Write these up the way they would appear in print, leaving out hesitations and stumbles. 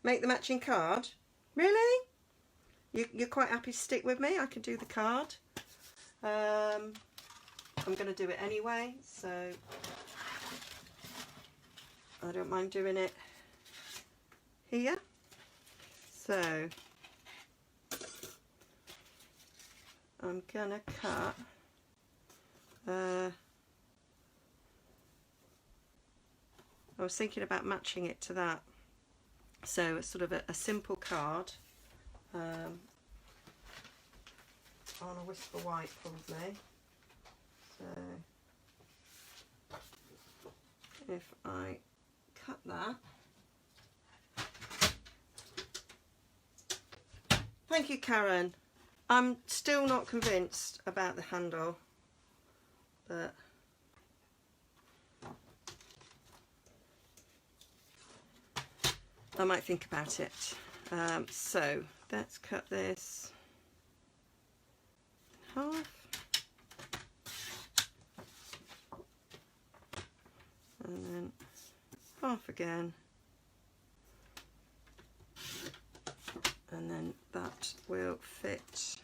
Make the matching card? Really? You're quite happy to stick with me? I can do the card. I'm going to do it anyway, so I don't mind doing it here. So I'm going to cut I was thinking about matching it to that. So it's sort of a simple card on a Whisper White probably. So if I cut that. Thank you, Karen. I'm still not convinced about the handle, but I might think about it. So let's cut this in half. And then half again. And then that will fit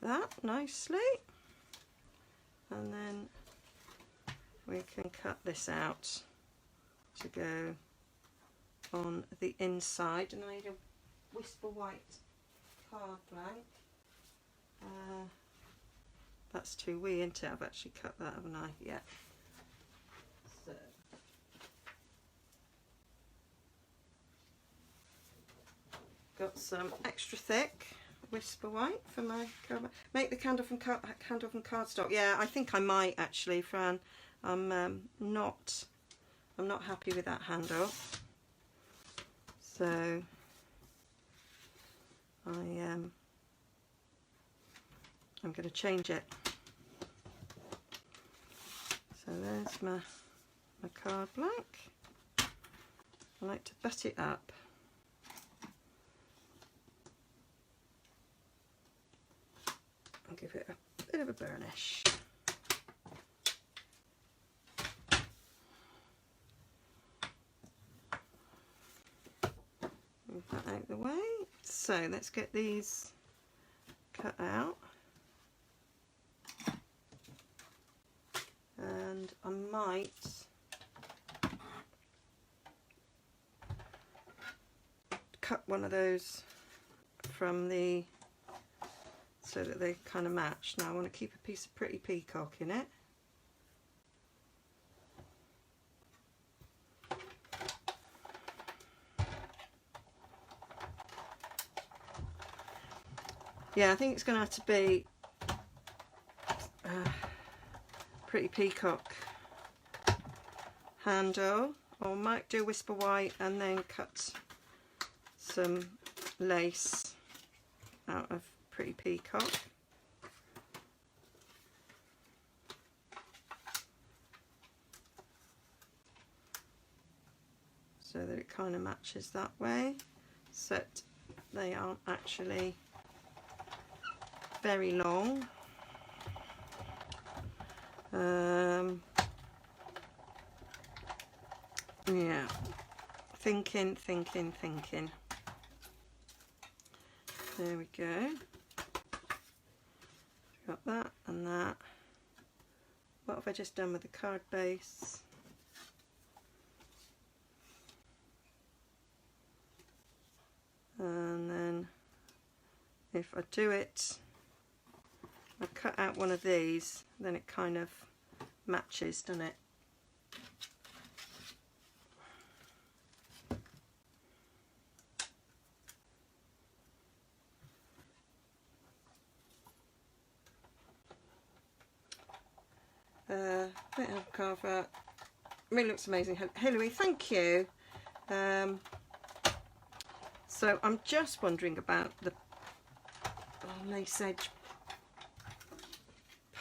that nicely. And then we can cut this out to go on the inside. And I need a Whisper White card blank. That's too wee, isn't it? I've actually cut that, haven't I? Yeah. So got some extra thick Whisper White for my card. Make the candle from cardstock. Yeah, I think I might actually, Fran. I'm not happy with that handle. So I'm going to change it. So there's my card blank. I like to butt it up. And give it a bit of a burnish. Move that out of the way. So let's get these cut out. And I might cut one of those from the, so that they kind of match. Now I want to keep a piece of Pretty Peacock in it. Yeah, I think it's going to have to be Pretty Peacock handle, or I might do Whisper White and then cut some lace out of Pretty Peacock. So that it kind of matches that way, so that they aren't actually very long. Yeah, thinking. There we go. Got that and that. What have I just done with the card base? And then if I do it, I cut out one of these, then it kind of matches, doesn't it? Bit of carver. Really looks amazing. Hilary, thank you. So I'm just wondering about the lace edge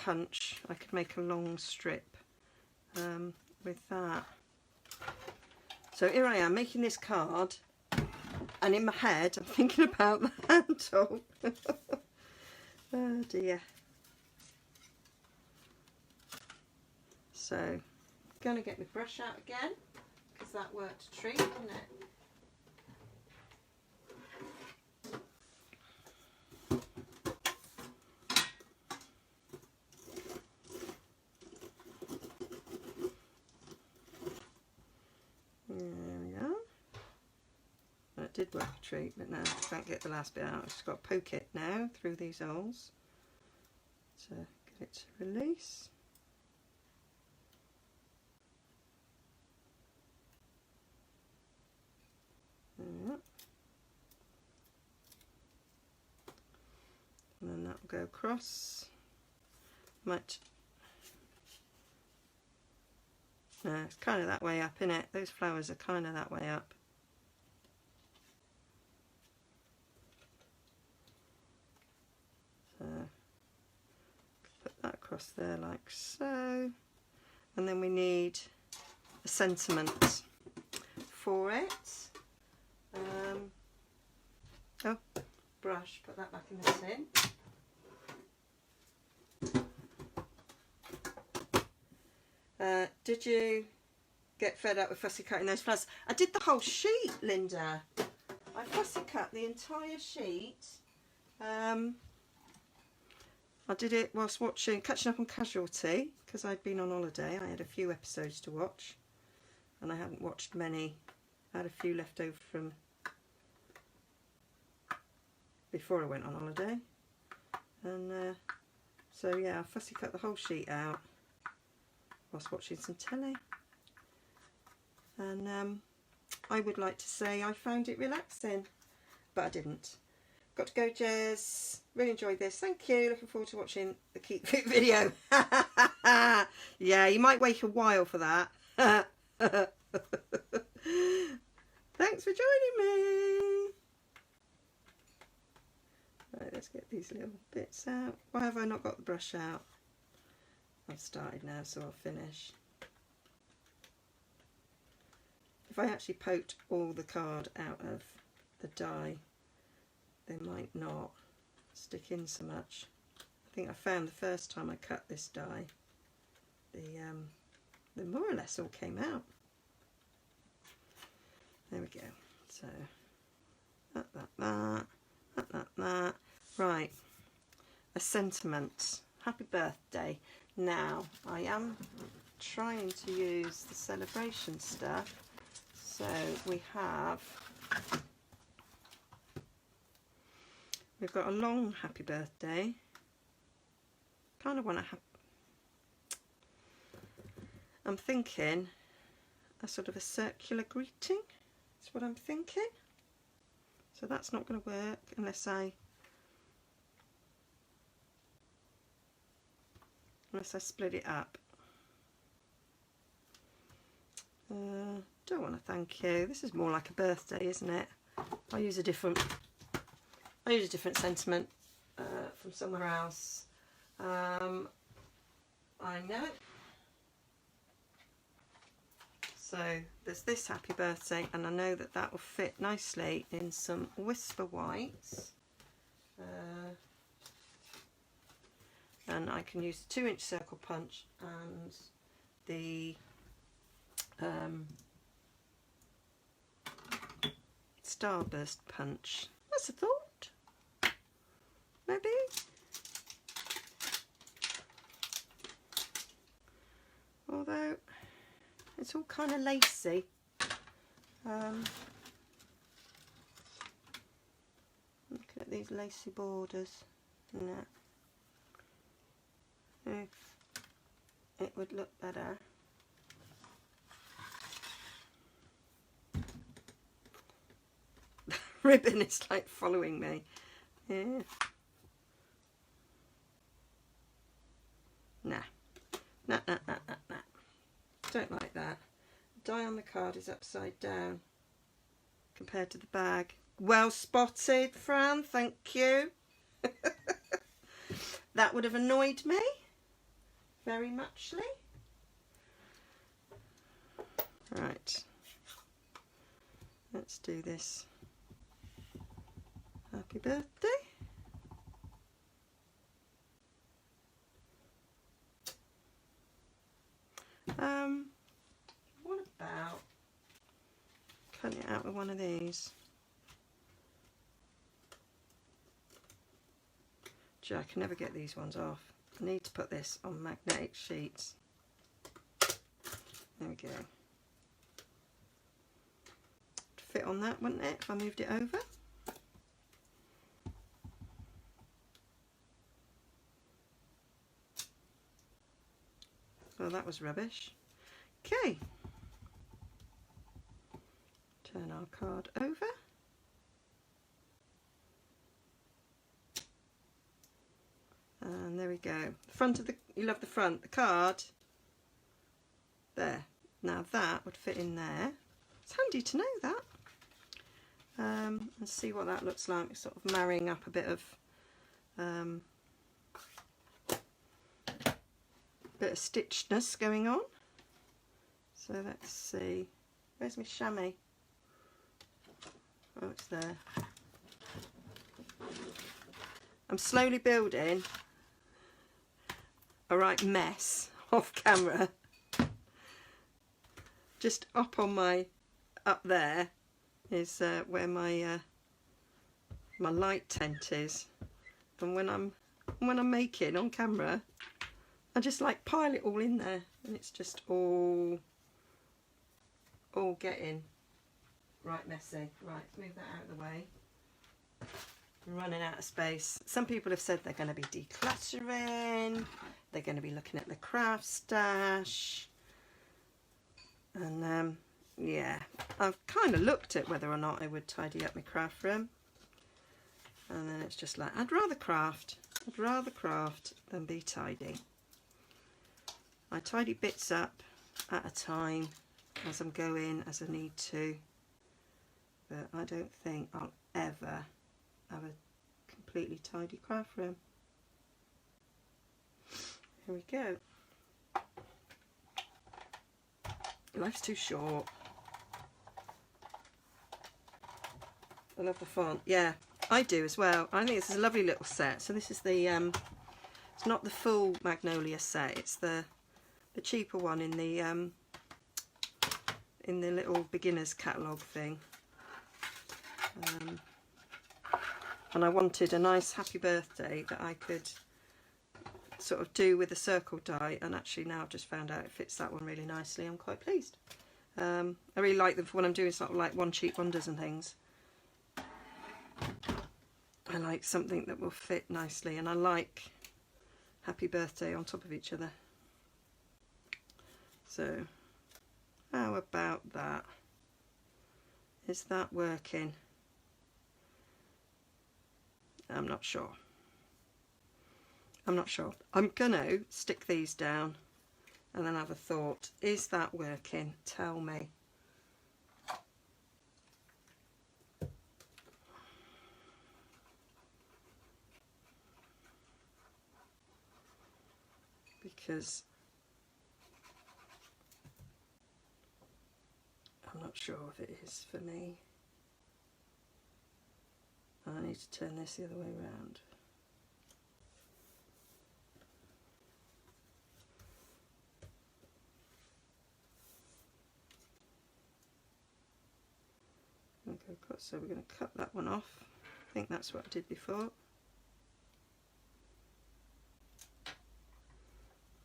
punch. I could make a long strip with that. So here I am making this card, and in my head I'm thinking about the handle. Oh dear. So I'm going to get my brush out again, because that worked a treat, didn't it? did work a treat, but now I can't get the last bit out. I've just got to poke it now through these holes to get it to release. Yep. And then that will go across. Might. No, it's kind of that way up, isn't it? Those flowers are kind of that way up. So put that across there like so. And then we need a sentiment for it. Oh, brush, put that back in the tin. Did you get fed up with fussy cutting those flowers? I did the whole sheet, Linda. I fussy cut the entire sheet. I did it whilst catching up on Casualty, because I'd been on holiday. I had a few episodes to watch, and I hadn't watched many. I had a few left over from before I went on holiday, and so yeah, I fussy cut the whole sheet out whilst watching some telly, and I would like to say I found it relaxing, but I didn't. Got to go, Jez. Really enjoyed this. Thank you. Looking forward to watching the Keep Fit video. Yeah, you might wait a while for that. Thanks for joining me. Right, let's get these little bits out. Why have I not got the brush out? I've started now, so I'll finish. If I actually poked all the card out of the die, they might not stick in so much. I think I found the first time I cut this die, they more or less all came out. There we go. So that. Right, a sentiment. Happy birthday. Now I am trying to use the celebration stuff. So we've got a long happy birthday. Kind of want to have. I'm thinking a sort of a circular greeting. That's what I'm thinking. So that's not going to work unless I split it up. Don't want to thank you. This is more like a birthday, isn't it? I'll use a different sentiment from somewhere else. I know. So there's this happy birthday, and I know that that will fit nicely in some Whisper Whites. And I can use the 2-inch circle punch and the Starburst punch. That's a thought. Maybe. Although it's all kind of lacy. Looking at these lacy borders. No. If it would look better. Ribbon is like following me. Yeah. Nah. Nah. Don't like that. The die on the card is upside down compared to the bag. Well spotted, Fran. Thank you. That would have annoyed me very muchly. Right. Let's do this. Happy birthday. What about cutting it out with one of these? Gee, I can never get these ones off. I need to put this on magnetic sheets. There we go. fit on that, wouldn't it, if I moved it over? Well, that was rubbish. Okay. Turn our card over. And there we go. The front of the, you love the front, the card. There. Now that would fit in there. It's handy to know that. Let's see what that looks like. It's sort of marrying up a bit of stitchedness going on. So let's see. Where's my chamois? Oh, it's there. I'm slowly building a right mess off camera. Just up there is where my my light tent is, and when I'm making on camera, I just like pile it all in there, and it's just all getting right messy. Right, move that out of the way. I'm running out of space. Some people have said they're going to be decluttering, they're going to be looking at the craft stash, and yeah, I've kind of looked at whether or not I would tidy up my craft room, and then it's just like, I'd rather craft than be tidy. I tidy bits up at a time as I'm going, as I need to, but I don't think I'll ever have a completely tidy craft room. Here we go. Life's too short. I love the font. Yeah, I do as well. I think this is a lovely little set. So this is the it's not the full Magnolia set, it's the cheaper one in the little beginner's catalogue thing. And I wanted a nice happy birthday that I could sort of do with a circle die, and actually now I've just found out it fits that one really nicely. I'm quite pleased. I really like them for when I'm doing sort of like one cheek wonders and things. I like something that will fit nicely, and I like happy birthday on top of each other. So how about that? Is that working? I'm not sure. I'm not sure. I'm gonna stick these down and then have a thought. Is that working? Tell me. Because I'm not sure if it is for me. I need to turn this the other way around. Okay, so we're going to cut that one off. I think that's what I did before.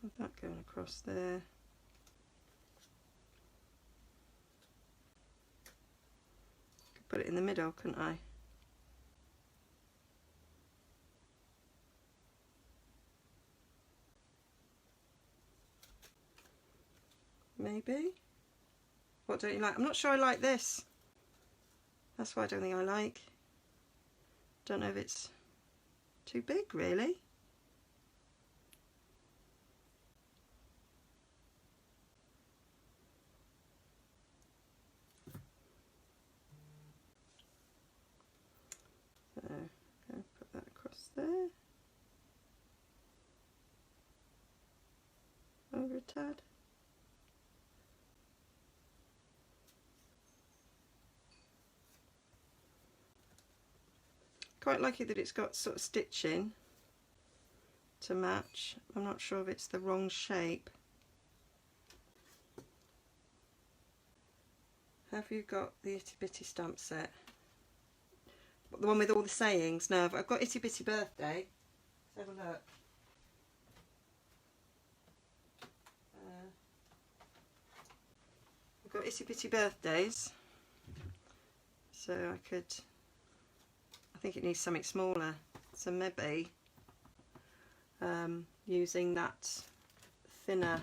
With that going across there. Could put it in the middle, couldn't I? Maybe? What don't you like? I'm not sure I like this. That's what I don't think I like. Don't know if it's too big, really. So, okay, put that across there. Over a tad. Quite like it that it's got sort of stitching to match. I'm not sure if it's the wrong shape. Have you got the Itty Bitty stamp set? The one with all the sayings? No, I've got Itty Bitty Birthday. Let's have a look. I've got Itty Bitty Birthdays. So I think it needs something smaller, so maybe using that thinner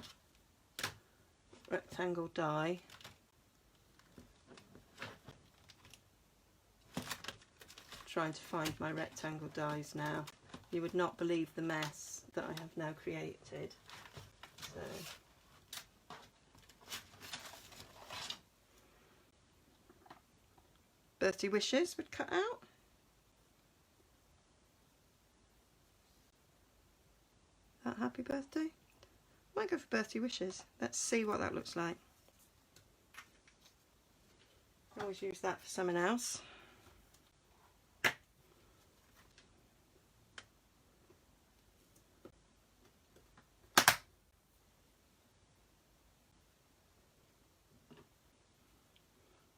rectangle die. Trying to find my rectangle dies now. You would not believe the mess that I have now created. So birthday wishes would cut out. That happy birthday? Might go for birthday wishes. Let's see what that looks like. I always use that for something else.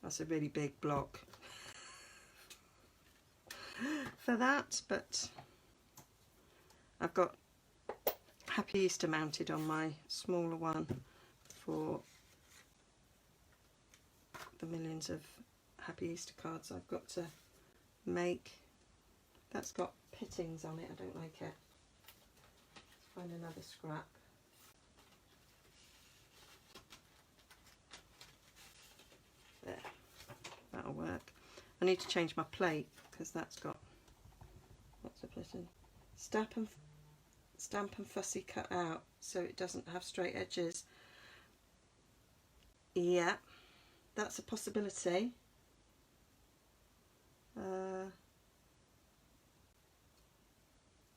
That's a really big block for that, but I've got Happy Easter mounted on my smaller one for the millions of Happy Easter cards I've got to make. That's got pittings on it, I don't like it. Let's find another scrap. There, that'll work. I need to change my plate because that's got lots of pitting. Stamp and fussy cut out so it doesn't have straight edges. Yeah, that's a possibility.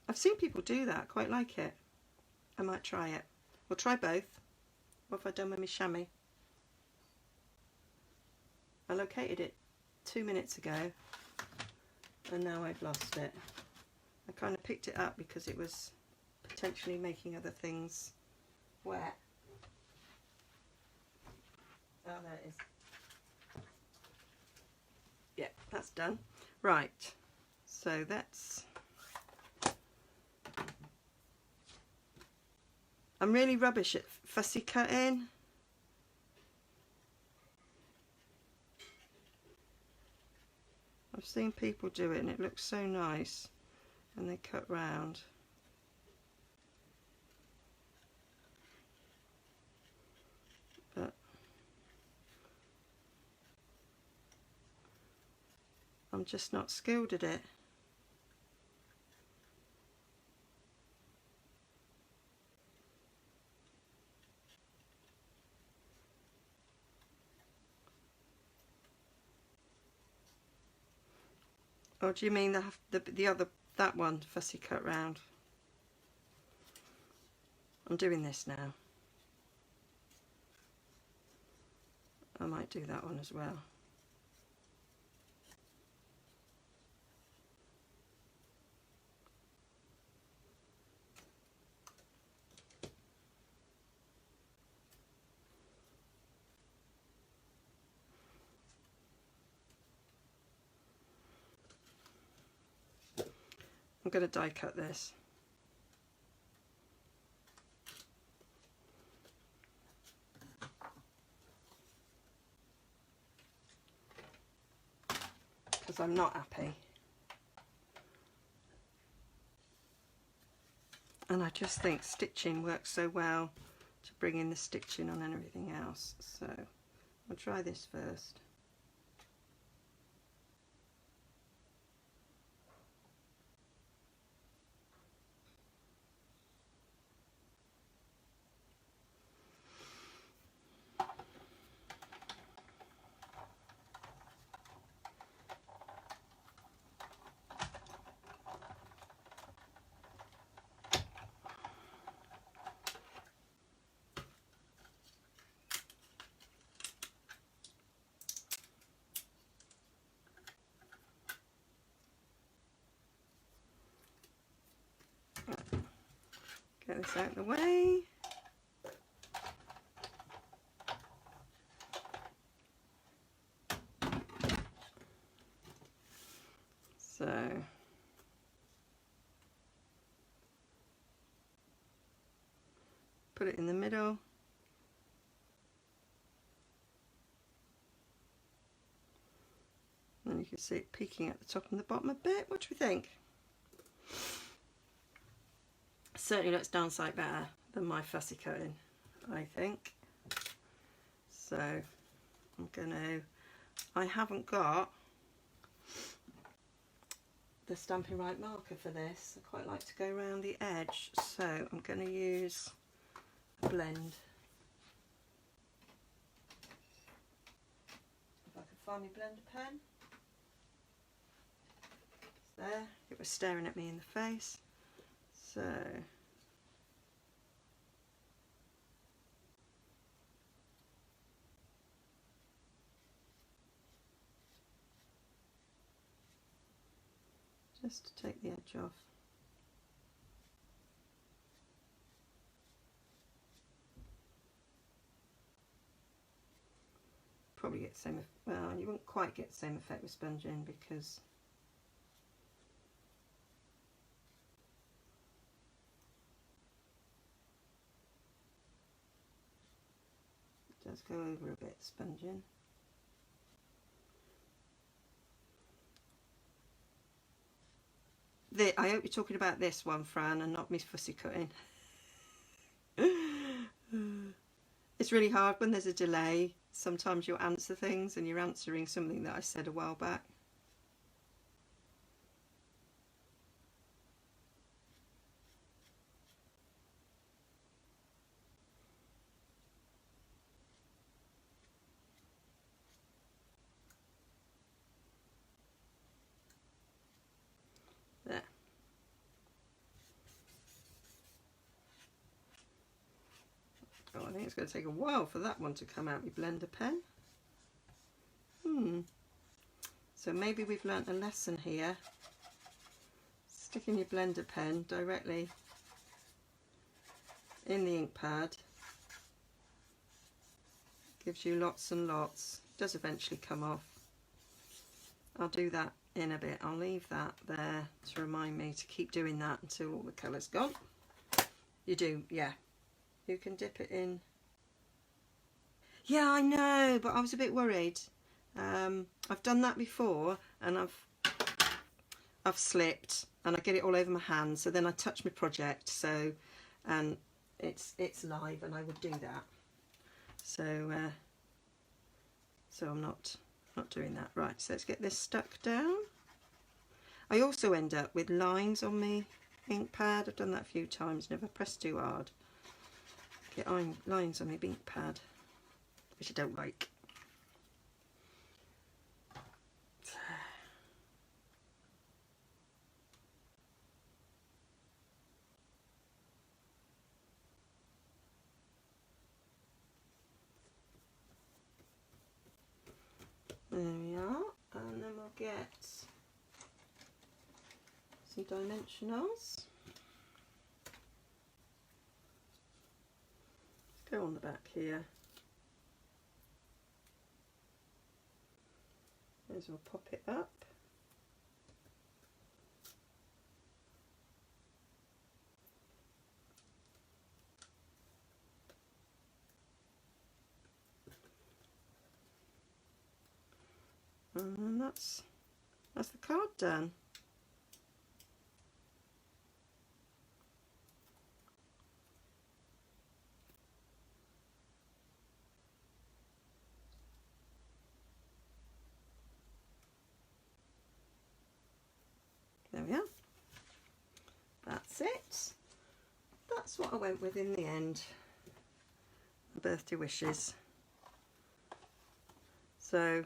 I've seen people do that, quite like it. I might try it. We'll try both. What have I done with my chamois? I located it 2 minutes ago and now I've lost it. I kind of picked it up because it was potentially making other things wet. Oh, there it is. Yeah, that's done. Right, so that's... I'm really rubbish at fussy cutting. I've seen people do it and it looks so nice and they cut round. But I'm just not skilled at it. Or do you mean the other, that one, fussy cut round? I'm doing this now. I might do that one as well. I'm going to die cut this. Because I'm not happy. And I just think stitching works so well to bring in the stitching on and everything else. So I'll try this first. Get this out of the way. So put it in the middle. And you can see it peeking at the top and the bottom a bit. What do we think? Certainly looks down sight better than my fussy cutting, I think. So I'm gonna, I haven't got the Stampin' Right marker for this. I quite like to go around the edge, so I'm going to use a blend. If I can find my blender pen. It's there. It was staring at me in the face. So just to take the edge off. Probably get the same, well, you won't quite get the same effect with sponging because it does go over a bit, sponging. I hope you're talking about this one, Fran, and not Miss Fussy Cutting. It's really hard when there's a delay. Sometimes you'll answer things and you're answering something that I said a while back. There. Oh, I think it's going to take a while for that one to come out with blender pen. So maybe we've learnt a lesson here. Sticking your blender pen directly in the ink pad gives you lots and lots. It does eventually come off. I'll do that in a bit. I'll leave that there to remind me to keep doing that until all the colour's gone. You do, yeah. You can dip it in. Yeah, I know, but I was a bit worried. I've done that before and I've slipped and I get it all over my hands, so then I touch my project, so and it's live and I would do that. So so I'm not doing that. Right, so let's get this stuck down. I also end up with lines on my ink pad. I've done that a few times, never pressed too hard. Get lines on my ink pad, which I don't like. There we are, and then we'll get some dimensionals. Go on the back here. As we'll pop it up. And then that's the card done. There we are. That's it. That's what I went with in the end. The birthday wishes. So